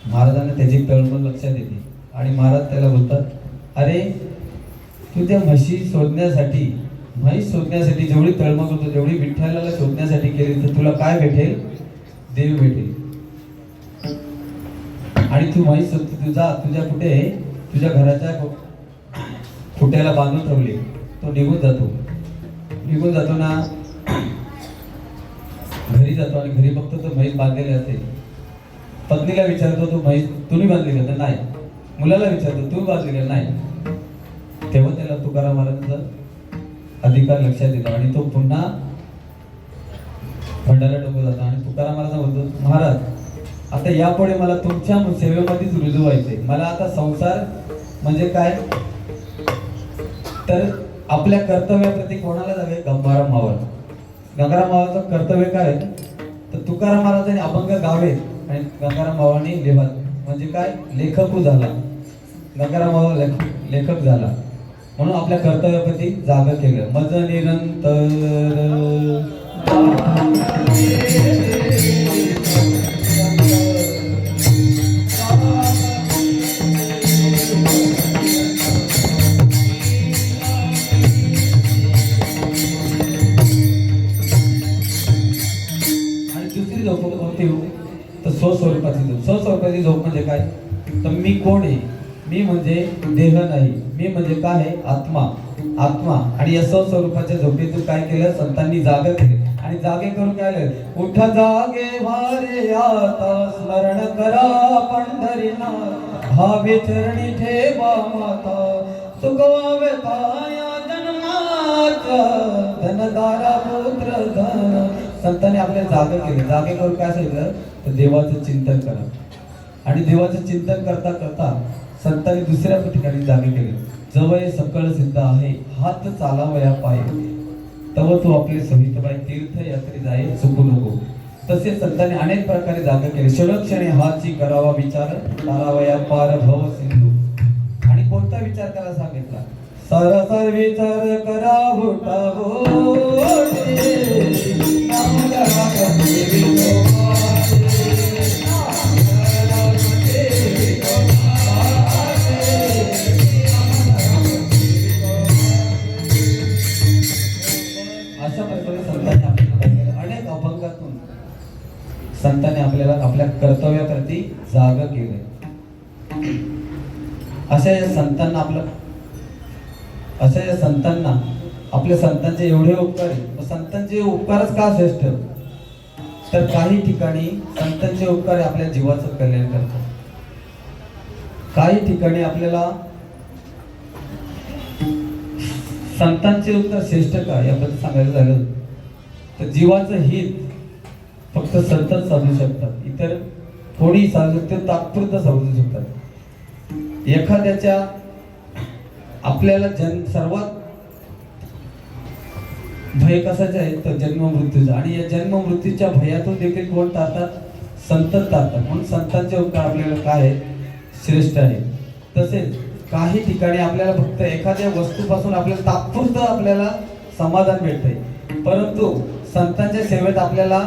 महाराजांना त्याची तळमळ लक्षात येते आणि महाराज त्याला बोलतात, अरे तू त्या म्हशी शोधण्यासाठी, म्हैस शोधण्यासाठी जेवढी तळमळ होतो, जेवढी विठ्ठलाला शोधण्यासाठी केली, तर तुला काय भेटेल? देव भेटेल. आणि तू म्हैस तुझ्या कुठे, तुझ्या घराच्या खुट्याला बांधून ठेवली, तो निघून जातो ना, घरी जातो आणि घरी बघतो तो म्हैस बांधलेली असते. पत्नीला विचारतो, तू म्हैस तुम्ही बांधली का? तर नाही. मुलाला विचारतो, तू बांधली का? नाही. तेव्हा त्याला तुकाराम महाराजांचा अधिकार लक्षात येतो आणि तो पुन्हा भंडारा डोकं जातो आणि तुकाराम महाराज बोलतो, महाराज आता यापुढे मला तुमच्या सेवेमध्येच रुजू व्हायचे. मला आता संसार म्हणजे काय, तर आपल्या कर्तव्याप्रती कोणाला जावे? गंगाराम मावळ. गंगाराम मावळचं कर्तव्य काय, तर तुकाराम महाराजांनी अभंग गावेत आणि गंगाराम मावळांनी लिहावं. म्हणजे काय, लेखक झाला. गंगाराम मावळ लेखक झाला म्हणून आपल्या कर्तव्याप्रती जागा केलं. मज निरंतर झोप कोणती हो, तर स्वस्वरूपाची झोप. स्वस्वरूपाची झोप म्हणजे काय, तर मी कोण आहे, मी म्हणजे देह नाही, मी म्हणजे काय आहे, आत्मा. आणि या स्वस्वरूपाच्या झोपेतून काय केलं, संतांनी जागा केली आणि जागे करून काय आलं, उठ जागे वारे आता स्मरण करा पंढरीनाथ, भावे चरणी ठेवा माता, सुगवावे ताया जन्माचा, धनदारा पुत्र धन. संतांनी आपल्या जागे केले. जागे करून काय सांगितलं, तर देवाचं चिंतन करा. आणि देवाचं चिंतन करता करता संतांनी दुसऱ्या ठिकाणी जागे केले. जवळ सकळ सिद्ध आहे, हात चालावया पाय, तव तू आपले सहित बाई तीर्थयात्री जाय चुकू नको. तसेच संतांनी अनेक प्रकारे जागे केले. क्षणक्षणी हाची करावा विचार, तारावया पार भव सिंधू. आणि कोणता विचार करा सांगितला, सरसर विचार करा अशा प्रकारे संतांनी आपल्याला अनेक अभंगातून संतांनी आपल्याला आपल्या कर्तव्याप्रती जागा केले. अशा या संतांना आपल्या संतांचे एवढे उपकार आहे. संतांचे उपकारच का श्रेष्ठ, तर काही ठिकाणी संतांचे उपकार आपल्या जीवाचं कल्याण करतात. काही ठिकाणी आपल्याला संतांचे उत्तर श्रेष्ठ का याबद्दल सांगायचं झालं तर जीवाचं हित फक्त संतच साधू शकतात. इतर थोडी साधू ते तात्पुरतं साधू शकतात. एखाद्याच्या आपल्याला सर्वात भय कशाचे आहे तर जन्म मृत्यूचा. आणि या जन्म मृत्यूच्या भयातून देखील कोण टाळतात, संत टाळतात. म्हणून संतांचे उपकार आपल्याला काय आहे, श्रेष्ठ आहे. तसेच काही ठिकाणी आपल्याला फक्त एखाद्या वस्तूपासून आपल्याला तात्पुरतं आपल्याला समाधान भेटते, परंतु संतांच्या सेवेत आपल्याला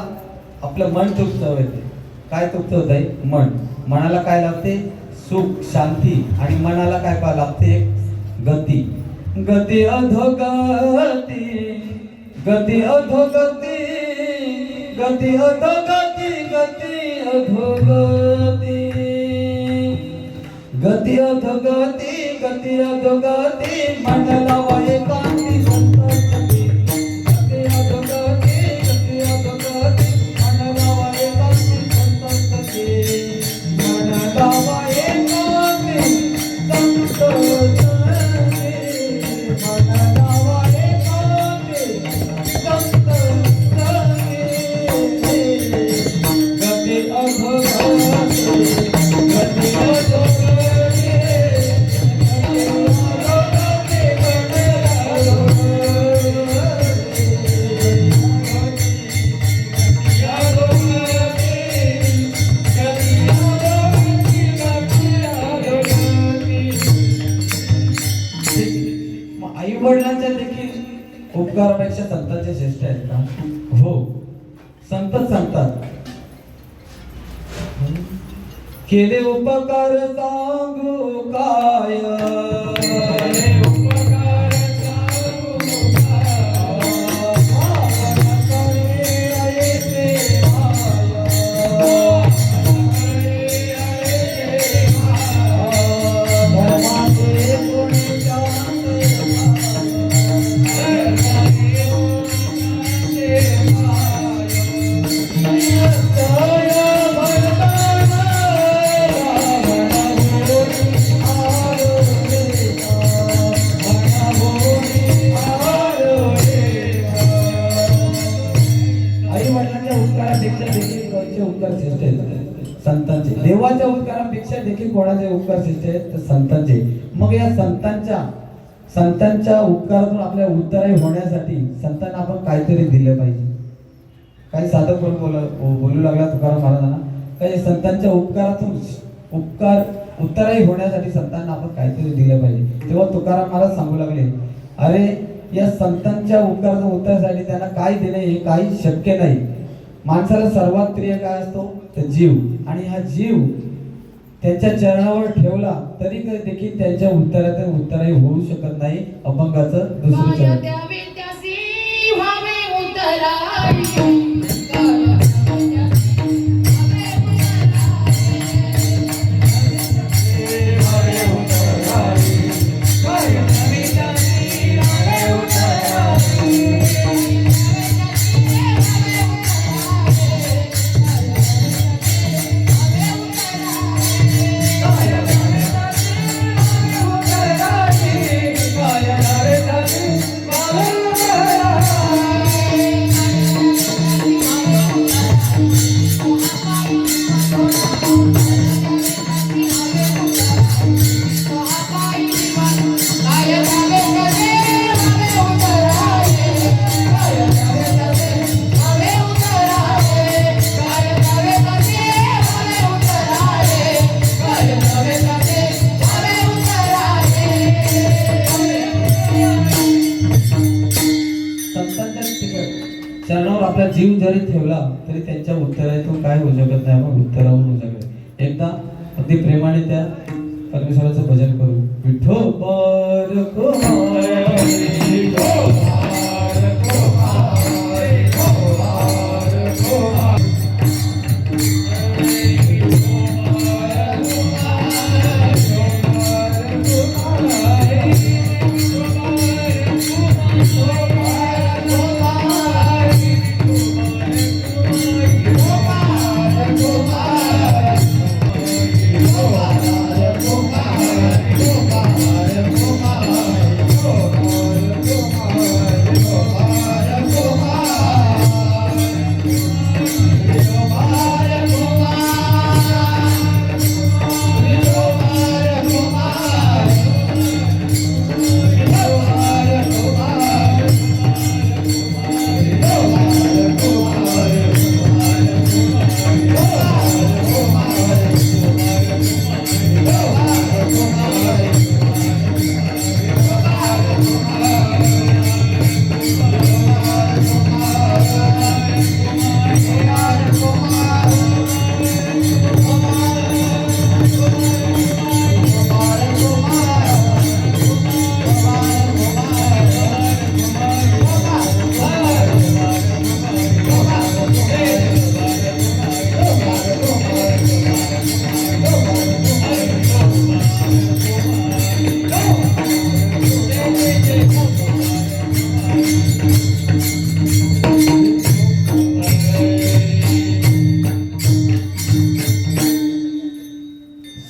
आपलं मन तृप्त होते. काय तृप्त होत आहे, मनाला काय लागते, सुख शांती. आणि मनाला काय लागते, गती. गती अधोगती, गती अधोगती, गती अधोगती, गती अधोगती, गती अधोगती, गती अधोगती, मंडला वाये कांती संतती. गती अधोगती, गती अधोगती, मंडला वाये कांती संतती, मंडला वाये कांती संतती. संतांपेक्षा संतांचे श्रेष्ठ आहेत का? हो. संतच सांगतात, केले उपकार सांगू काय, केले उपकार सांगू संतांचे. देवाच्या उपकारांपेक्षा देखील कोणाचे उपकार श्रेष्ठ आहेत? तर संतांचे. मग या संतांच्या उपकारातून आपल्या उत्तराई होण्यासाठी संतांना आपण काहीतरी दिलं पाहिजे. काही साधक बोलू लागला तुकाराम महाराजांना, काही संतांच्या उपकारातून उत्तराई होण्यासाठी संतांना आपण काहीतरी दिलं पाहिजे. तेव्हा तुकाराम महाराज सांगू लागले, अरे या संतांच्या उपकारातून उत्तरासाठी त्यांना काय देणे हे काही शक्य नाही. माणसाला सर्वात प्रिय काय असतो? तर जीव. आणि हा जीव त्यांच्या चरणावर ठेवला तरी देखील त्यांच्या उत्तराई होऊ शकत नाही. अभंगाचं दुसरं चरण. चरणावर आपला जीव जरी ठेवला तरी त्यांच्या उत्तरातून काय होऊ शकत नाही. मग उत्तरावून होऊ शकत. एकदा अगदी प्रेमाने त्या परमेश्वराचं भजन करू. विठोबार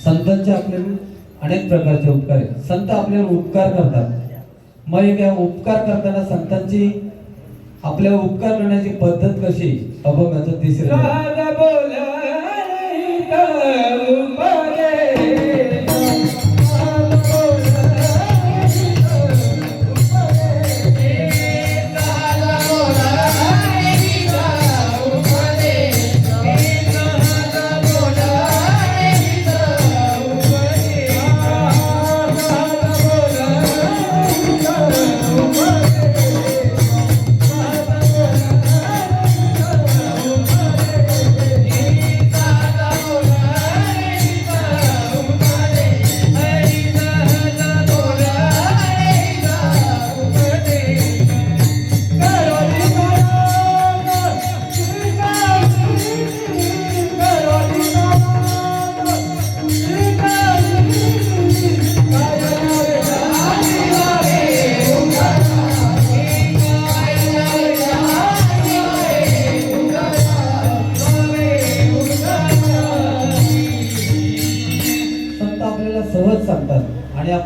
संतांचे आपल्याला अनेक प्रकारचे उपकार आहेत. संत आपल्यावर उपकार करतात. मग या उपकार करताना संतांची आपल्यावर उपकार करण्याची पद्धत कशी? अभंगाचं तिसरं.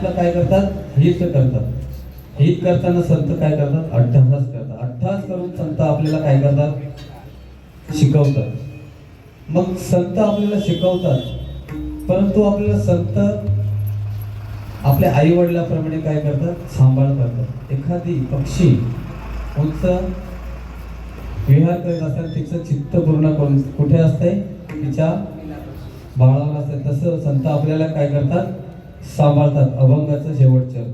आपलं काय करतात, हित करतात. हित करताना संत काय करतात, अट्टहास करतात. अट्टहास करून संत आपल्याला काय करतात, शिकवतात. मग संत आपल्याला शिकवतात, परंतु आपल्याला संत आपल्या आई वडिलाप्रमाणे काय करतात, सांभाळ करतात. एखादी पक्षी उंच विहार करीत असताना तिचं चित्त पूर्ण करून कुठे असते, तिच्या बाळावर असते. तसं संत आपल्याला काय करतात, सांभाळतात. अभंगाचं शेवटचं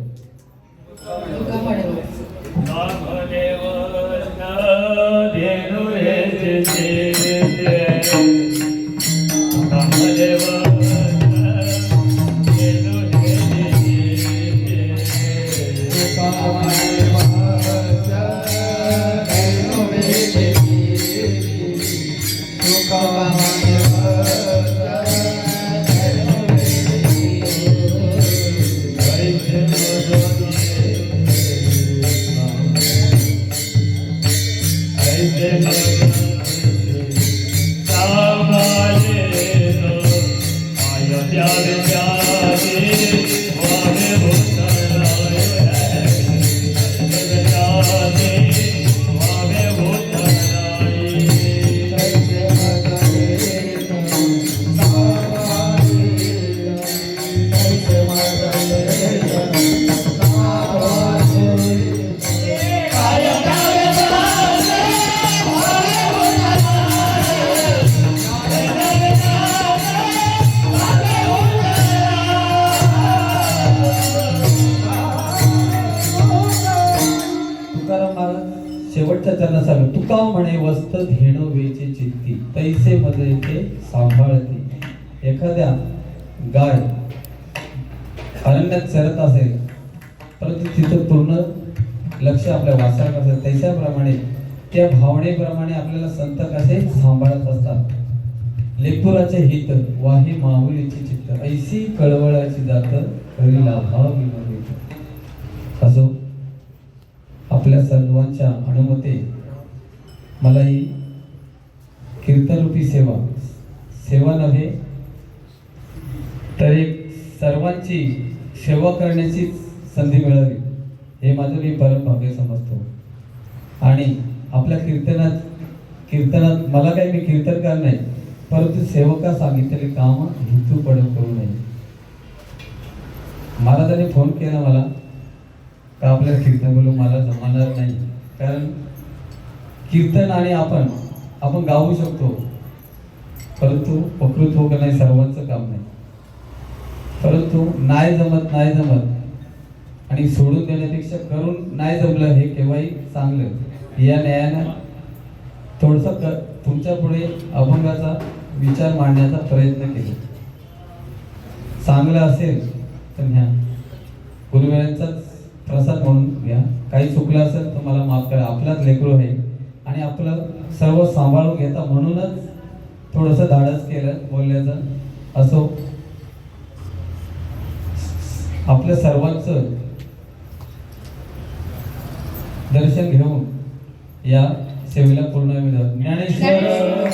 शेवटच्या चरणात सांग. तुका म्हणे वस्त धेणो वेचे चित्ती, तैसे मध्ये ते सांभाळती. एखाद्या गाय अरण्यात चरत असेल, परंतु तिथं पूर्ण लक्ष आपल्या वासरात असेल, तैशाप्रमाणे त्या भावनेप्रमाणे आपल्याला संत कसे सांभाळत असतात. लेपुराचे हित वाही माऊलीची चित्त, ऐसी कळवळाची जात करी लाभावी नव्हे. असो, आपल्या सर्वांच्या अनुमते मला ही कीर्तनरूपी सेवा नव्हे तर एक सर्वांची सेवा करण्याची संधी मिळावी, हे माझं मी परम भाग्य समजतो. आणि आपल्या कीर्तनात मला काही मी कीर्तनकार नाही, परंतु सेवका सांगितलेले काम हेतू पडून करू नये. महाराजांनी फोन केला मला का आपल्याला कीर्तन बोलू, मला जमणार नाही. कारण कीर्तन आणि आपण गाऊ शकतो, परंतु प्रकृत हो का नाही सर्वांचं काम नाही. परंतु नाही जमत आणि सोडून देण्यापेक्षा करून नाही जमलं हे केव्हाही चांगलं. या न्यायानं थोडंसं तुमच्या पुढे अभंगाचा विचार मांडण्याचा प्रयत्न केला. चांगलं असेल तर ह्या गुरुवारांचाच प्रसाद म्हणून घ्या. काही चुकलं असेल तर मला माफ करा. आपलाच लेकरू आहे आणि आपलं सर्व सांभाळून घेता म्हणूनच थोडंसं धाडस केलं बोलण्याचं. असो, आपल्या सर्वांचं दर्शन घेऊन या सेवेला पूर्ण ज्ञानेश्वर